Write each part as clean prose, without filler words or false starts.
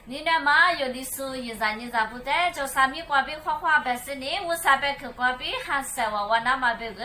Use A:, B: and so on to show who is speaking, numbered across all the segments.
A: 你那嘛有的时一让你咋不得，就上面挂边花花白是呢，我上班去挂边还晒我那么别个，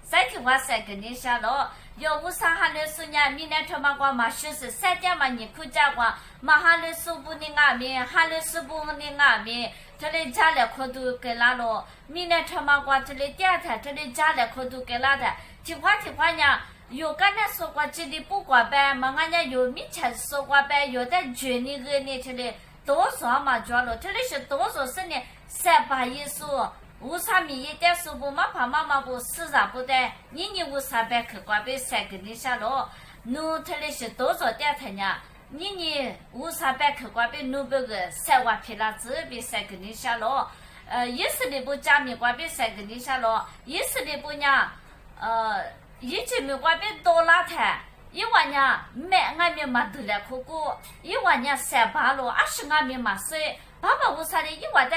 A: 晒去我晒给你下了。有我上哈的时呢，明年他妈挂嘛就是3点嘛你可家挂，嘛哈的时不的外面，哈的时不的外面，这里家里可都给拉了，明年他妈挂这里第二天，这里家里可都给拉的，听话呢。有刚才说过这里不挂班，嘛俺家有以前说过班，有的去年2年这里多少嘛交了，这里是多少是呢？300一数，为啥米一点数不嘛怕妈妈不死啥不得？你为啥班去挂班3个你下了？侬这里是多少点他呢？你为啥班去挂班侬别个3万皮拉子比3个你下了？意思里不加米挂班3个你下了，意思里不呢？以前没挂边多拉台，一万年买俺们嘛得了可过，一万年300了，20俺们嘛是，爸爸为啥的一万的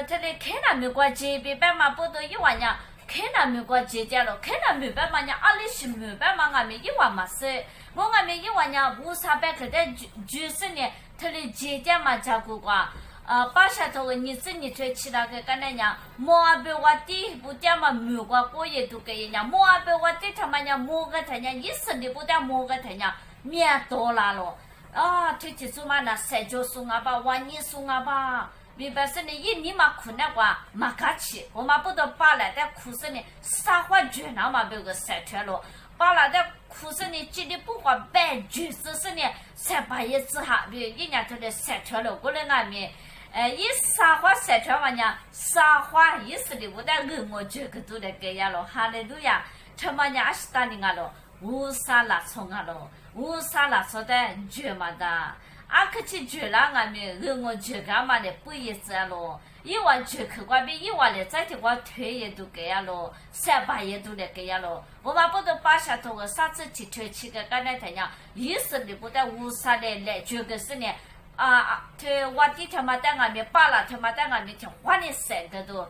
A: 这里看那没挂街边班嘛不都一万年，看那没挂街家了，看那没班嘛呢，20没班嘛俺们一万嘛是，我俺们一万年为啥班去的就是呢，这里街家嘛加过挂。把下头你子你推起那个干那样，莫被我弟不点嘛没过过夜都给人家，莫被我弟他妈娘莫个他娘一时你不点莫个他娘面多啦咯，推起做嘛那3角送啊吧，万年送啊吧，明白是呢一年嘛苦那个嘛客气，我嘛不得把来的苦是呢撒花卷那嘛别个晒出了。把那的苦是呢，这里不管白就是是呢，300一之下，比如一年这里晒出了过来外面。一撒花晒出完呢，撒花意思的我的我这个都来给呀了，哈利路亚，他妈娘是打你啊了，无啥拉葱啊了，无啥拉葱的绝嘛的，可去绝了俺们我这干嘛的不一致了，一万绝去外边一万的再的话腿也都给呀了，300也都来给呀了，我们不都把下头个啥子去推起个干那太阳，意思的不得无啥的来这个是呢。这我弟他妈在外面扒了，他妈在外面听花的3个都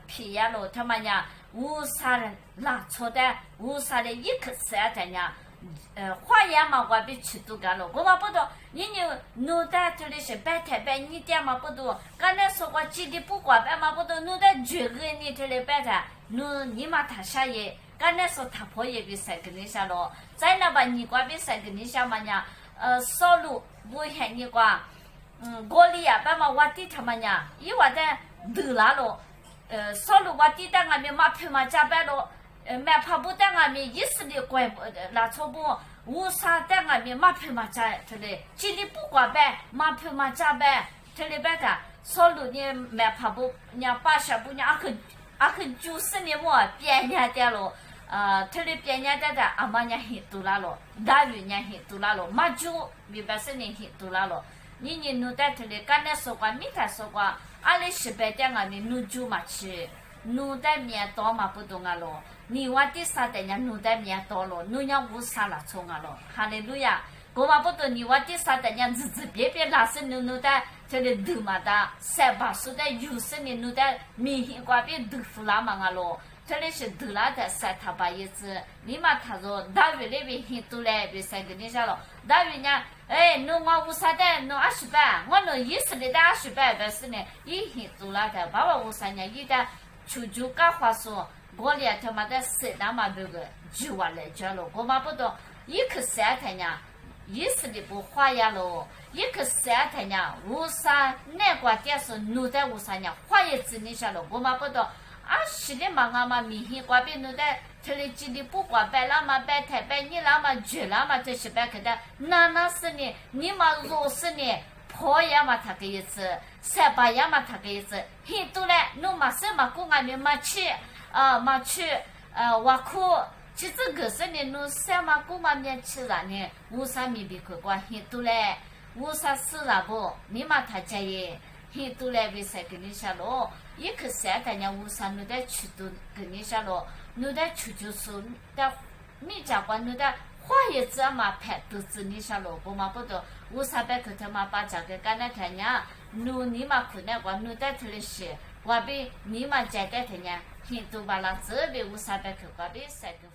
A: 皮呀了，他妈呀无啥人拉错的，无啥的一颗3的呢，花样嘛我比吃都干了，我嘛不多，你弄的这里是白天白你点嘛不多，刚才说过几的不管白嘛不多，弄的9个你这里白的，你嘛他下也，刚才说他婆也比3个你下了，在那吧你瓜比3个你下嘛呢？收入不很你挂，我里呀，爸妈我弟他们呀，一万的得了咯，收入我弟在外面马票嘛加班咯，买跑步在外面一时的怪不那错不，无啥在外面马票嘛加这里，这里不挂班，马票嘛加班，这里白的收入呢买跑步，人家把小步人阿去90年么变人的咯。这里边人家的阿妈人很多啦咯，大鱼人很多啦咯，马猪明白是人很多啦咯。你弄在这里，刚才说过，明天说过，20-18点啊，你弄猪嘛吃，弄在面多嘛不懂啊咯。你话第3点人弄在面多咯，弄人无啥啦冲啊咯，哈利路亚。我嘛不懂，你话第3点人日别拉是弄在这里都嘛的，3-8岁的有时你弄在明显瓜边豆腐啦嘛啊咯。这里是得了的3他8一只，你嘛他说大鱼那边很多嘞，比3个你下了，大鱼呢，弄我无啥的，弄20板，我弄10的20板，但是呢，也很多了的，爸爸无啥呢，一旦出去干活说，我连他妈的3那嘛这个就完了交了，我嘛不懂，一颗3他呢，10的不花呀喽，一颗3他呢，无啥那个点是弄的无啥呢，花一只你下了，我嘛不懂。是的嘛，俺嘛明显挂边弄的，这里这里不挂白了嘛，白太白你了嘛，绝了嘛，这是白去的，那是呢，你嘛若是呢，破呀嘛他个意思，300呀嘛他个意思，很多嘞，弄嘛什么公安面嘛去，嘛去，我哭，其实个是呢，弄什么公安面去了呢，无啥没别个挂很多嘞，无啥事了不，你嘛他家也。很多来为啥跟你下咯？一颗3大家无啥弄的去都跟你下咯，弄的去就是的，没家管弄的花叶子嘛拍都是你下咯，我嘛不懂，无啥白口他嘛把这个干那天呀，弄你嘛可能管弄的特别些，我比你嘛这个天呀，很多把那这边无啥白口，我比3个。